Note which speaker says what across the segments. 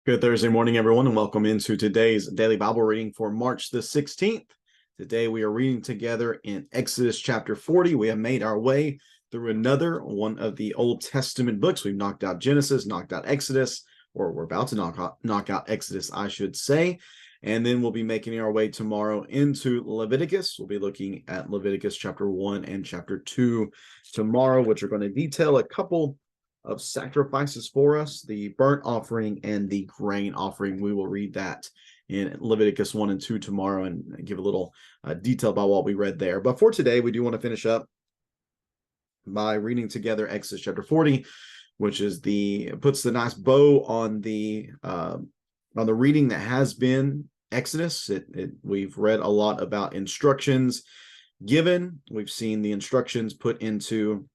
Speaker 1: Good Thursday morning, everyone, and welcome into today's daily Bible reading for March the 16th. Today we are reading together in Exodus chapter 40. We have made our way through another one of the Old Testament books. We've knocked out Genesis, knocked out Exodus, or we're about to knock out Exodus, I should say. And then we'll be making our way tomorrow into Leviticus. We'll be looking at Leviticus chapter 1 and chapter 2 tomorrow, which are going to detail a couple of sacrifices for us, the burnt offering and the grain offering. We will read that in Leviticus 1 and 2 tomorrow and give a little detail about what we read there. But for today, we do want to finish up by reading together Exodus chapter 40, which is puts the nice bow on the reading that has been Exodus. We've read a lot about instructions given. We've seen the instructions put into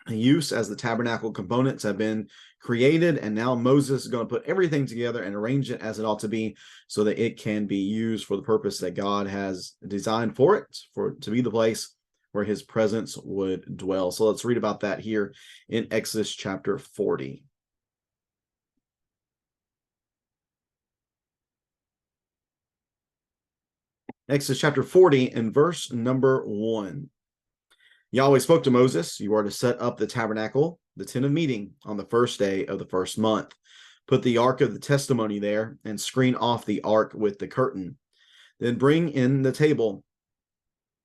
Speaker 1: use as the tabernacle components have been created, and now Moses is going to put everything together and arrange it as it ought to be so that it can be used for the purpose that God has designed for it, for it to be the place where his presence would dwell. So let's read about that here in Exodus chapter 40. Exodus chapter 40 and verse number 1. Yahweh spoke to Moses, "You are to set up the tabernacle, the tent of meeting, on the first day of the first month. Put the ark of the testimony there and screen off the ark with the curtain. Then bring in the table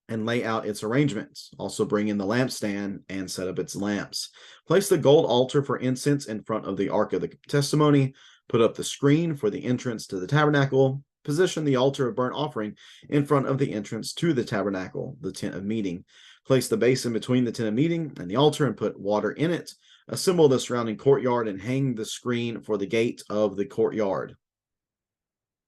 Speaker 1: and lay out its arrangements. Also bring in the lampstand and set up its lamps. Place the gold altar for incense in front of the ark of the testimony. Put up the screen for the entrance to the tabernacle. Position the altar of burnt offering in front of the entrance to the tabernacle, the tent of meeting. Place the basin between the tent of meeting and the altar and put water in it. Assemble the surrounding courtyard and hang the screen for the gate of the courtyard.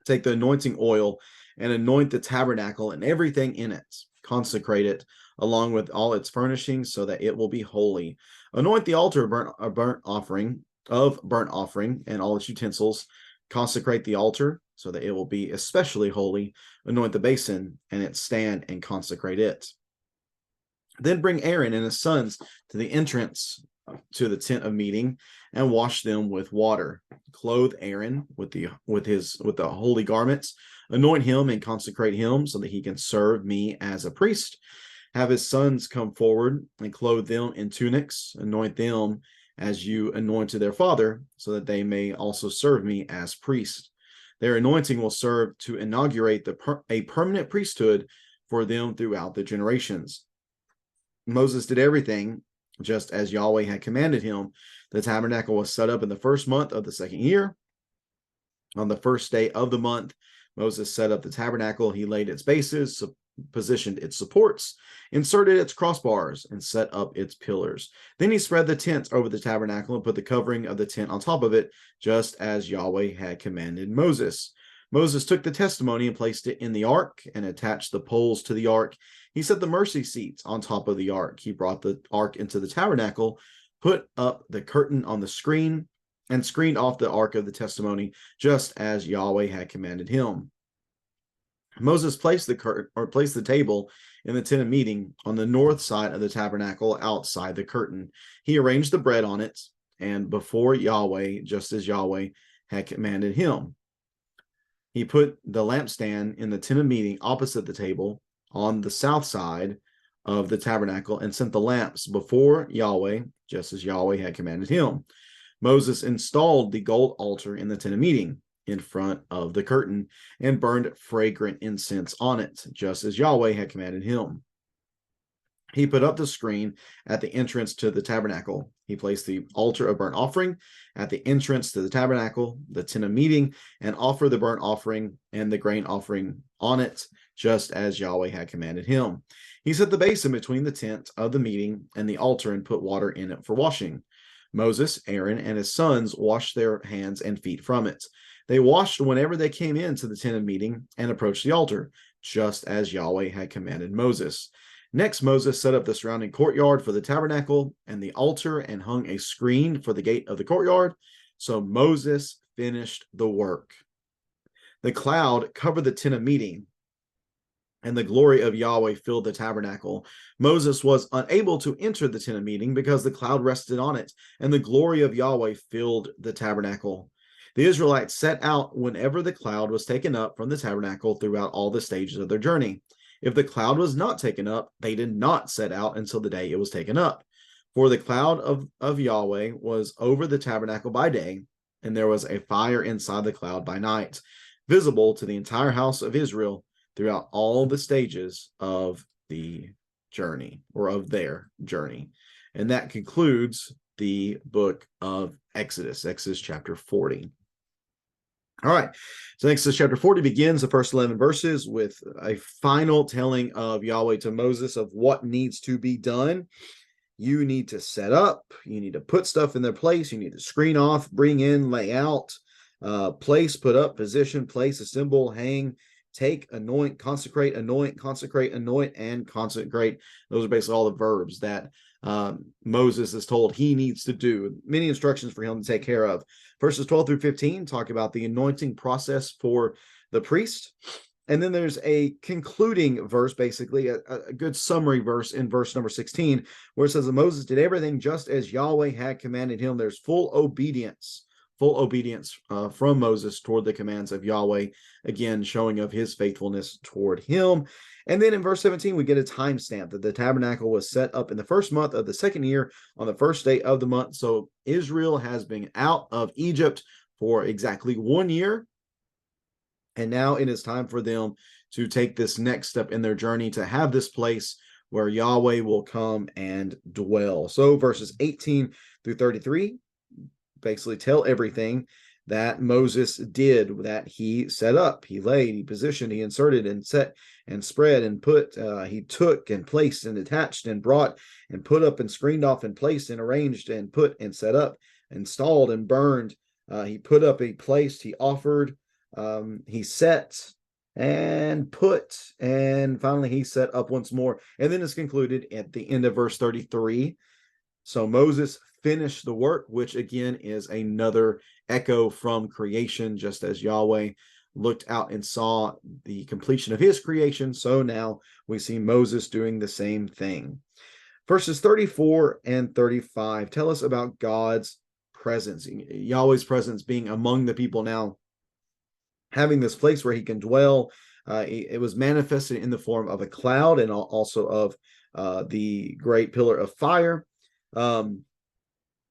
Speaker 1: Take the anointing oil and anoint the tabernacle and everything in it. Consecrate it along with all its furnishings so that it will be holy. Anoint the altar of burnt offering and all its utensils. Consecrate the altar so that it will be especially holy. Anoint the basin and its stand and consecrate it. Then bring Aaron and his sons to the entrance to the tent of meeting and wash them with water. Clothe Aaron with the holy garments. Anoint him and consecrate him so that he can serve me as a priest. Have his sons come forward and clothe them in tunics. Anoint them as you anointed their father, so that they may also serve me as priest. Their anointing will serve to inaugurate a permanent priesthood for them throughout the generations. Moses did everything just as Yahweh had commanded him. The tabernacle was set up in the first month of the second year. On the first day of the month, Moses set up the tabernacle. He laid its bases, positioned its supports, inserted its crossbars, and set up its pillars. Then he spread the tent over the tabernacle and put the covering of the tent on top of it, just as Yahweh had commanded Moses. Moses took the testimony and placed it in the ark and attached the poles to the ark. He set the mercy seats on top of the ark. He brought the ark into the tabernacle, put up the curtain on the screen, and screened off the ark of the testimony, just as Yahweh had commanded him. Moses placed the table in the tent of meeting on the north side of the tabernacle outside the curtain. He arranged the bread on it and before Yahweh, just as Yahweh had commanded him. He put the lampstand in the tent of meeting opposite the table on the south side of the tabernacle and sent the lamps before Yahweh, just as Yahweh had commanded him. Moses installed the gold altar in the tent of meeting in front of the curtain and burned fragrant incense on it, just as Yahweh had commanded him. He put up the screen at the entrance to the tabernacle. He placed the altar of burnt offering at the entrance to the tabernacle, the tent of meeting, and offered the burnt offering and the grain offering on it, just as Yahweh had commanded him. He set the basin between the tent of the meeting and the altar and put water in it for washing. Moses, Aaron, and his sons washed their hands and feet from it. They washed whenever they came into the tent of meeting and approached the altar, just as Yahweh had commanded Moses. Next, Moses set up the surrounding courtyard for the tabernacle and the altar and hung a screen for the gate of the courtyard. So Moses finished the work. The cloud covered the tent of meeting, and the glory of Yahweh filled the tabernacle. Moses was unable to enter the tent of meeting because the cloud rested on it, and the glory of Yahweh filled the tabernacle. The Israelites set out whenever the cloud was taken up from the tabernacle throughout all the stages of their journey. If the cloud was not taken up, they did not set out until the day it was taken up. For the cloud of Yahweh was over the tabernacle by day, and there was a fire inside the cloud by night, visible to the entire house of Israel throughout all the stages of the journey, or of their journey. And that concludes the book of Exodus chapter 40. All right, so Exodus chapter 40 begins the first 11 verses with a final telling of Yahweh to Moses of what needs to be done. You need to set up, you need to put stuff in their place, you need to screen off, bring in, lay out, place, put up, position, place, assemble, hang, take, anoint, consecrate, and consecrate. Those are basically all the verbs that Moses is told he needs to do. Many instructions for him to take care of. Verses 12 through 15 talk about the anointing process for the priest. And then there's a concluding verse, basically a good summary verse in verse number 16, where it says that Moses did everything just as Yahweh had commanded him. There's full obedience from Moses toward the commands of Yahweh, again, showing of his faithfulness toward him. And then in verse 17, we get a timestamp that the tabernacle was set up in the first month of the second year on the first day of the month. So Israel has been out of Egypt for exactly 1 year. And now it is time for them to take this next step in their journey to have this place where Yahweh will come and dwell. So verses 18 through 33 basically tell everything that Moses did, that he set up, he laid, he positioned, he inserted and set and spread and put, he took and placed and attached and brought and put up and screened off and placed and arranged and put and set up, installed and burned. He put up, he placed, he offered, he set and put, and finally he set up once more. And then it's concluded at the end of verse 33. So Moses finished the work, which again is another echo from creation. Just as Yahweh looked out and saw the completion of his creation, so now we see Moses doing the same thing. Verses 34 and 35 tell us about God's presence, Yahweh's presence being among the people now, having this place where he can dwell. It was manifested in the form of a cloud and also of the great pillar of fire.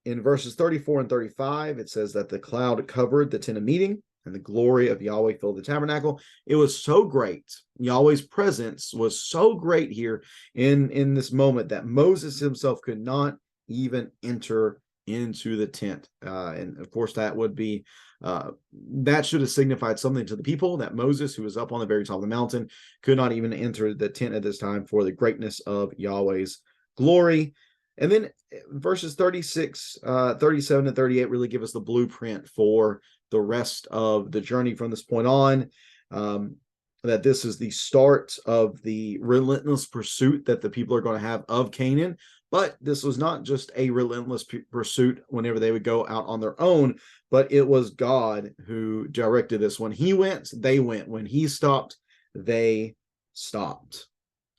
Speaker 1: In verses 34 and 35, it says that the cloud covered the tent of meeting and the glory of Yahweh filled the tabernacle. It was so great. Yahweh's presence was so great here in this moment that Moses himself could not even enter into the tent. And of course, that would be that should have signified something to the people, that Moses, who was up on the very top of the mountain, could not even enter the tent at this time for the greatness of Yahweh's glory. And then verses 36, 37, and 38 really give us the blueprint for the rest of the journey from this point on. That this is the start of the relentless pursuit that the people are going to have of Canaan. But this was not just a relentless pursuit whenever they would go out on their own, but it was God who directed this. When he went, they went. When he stopped, they stopped.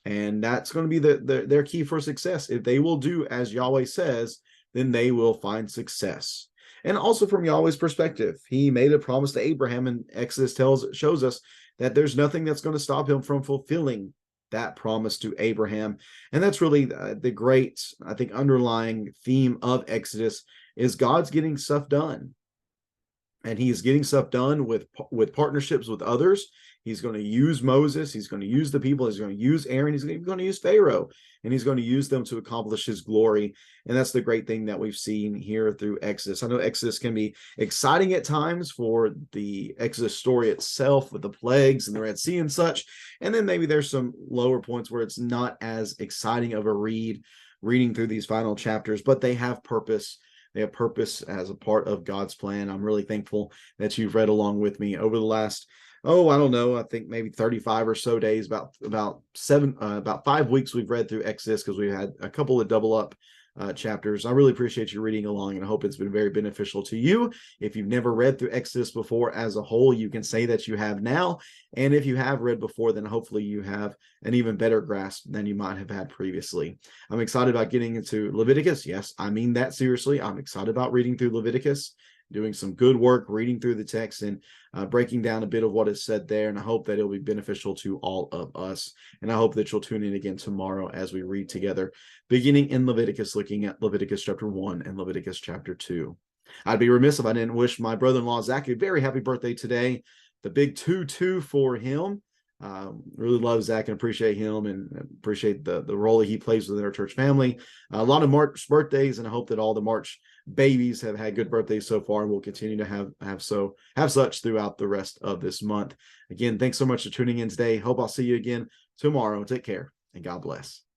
Speaker 1: And that's going to be their key for success. If they will do as Yahweh says, then they will find success. And also from Yahweh's perspective, he made a promise to Abraham, and Exodus shows us that there's nothing that's going to stop him from fulfilling that promise to Abraham. And that's really the great, I think, underlying theme of Exodus is God's getting stuff done. And he's getting stuff done with partnerships with others. He's going to use Moses. He's going to use the people. He's going to use Aaron. He's going to use Pharaoh. And he's going to use them to accomplish his glory. And that's the great thing that we've seen here through Exodus. I know Exodus can be exciting at times for the Exodus story itself with the plagues and the Red Sea and such. And then maybe there's some lower points where it's not as exciting of a reading through these final chapters, but they have purpose. They have purpose as a part of God's plan. I'm really thankful that you've read along with me over the last, I don't know, I think maybe 35 or so days, about 5 weeks we've read through Exodus, because we've had a couple of double up chapters. I really appreciate you reading along, and I hope it's been very beneficial to you. If you've never read through Exodus before as a whole, you can say that you have now. And if you have read before, then hopefully you have an even better grasp than you might have had previously. I'm excited about getting into Leviticus. Yes, I mean that seriously. I'm excited about reading through Leviticus. doing some good work, reading through the text and breaking down a bit of what is said there. And I hope that it'll be beneficial to all of us. And I hope that you'll tune in again tomorrow as we read together, beginning in Leviticus, looking at Leviticus chapter 1 and Leviticus chapter 2. I'd be remiss if I didn't wish my brother-in-law, Zach, a very happy birthday today. The big 2-2 for him. Really love Zach and appreciate him and appreciate the role he plays within our church family. A lot of March birthdays, and I hope that all the March babies have had good birthdays so far and will continue to have such throughout the rest of this month. Again, thanks so much for tuning in today. Hope I'll see you again tomorrow. Take care and God bless.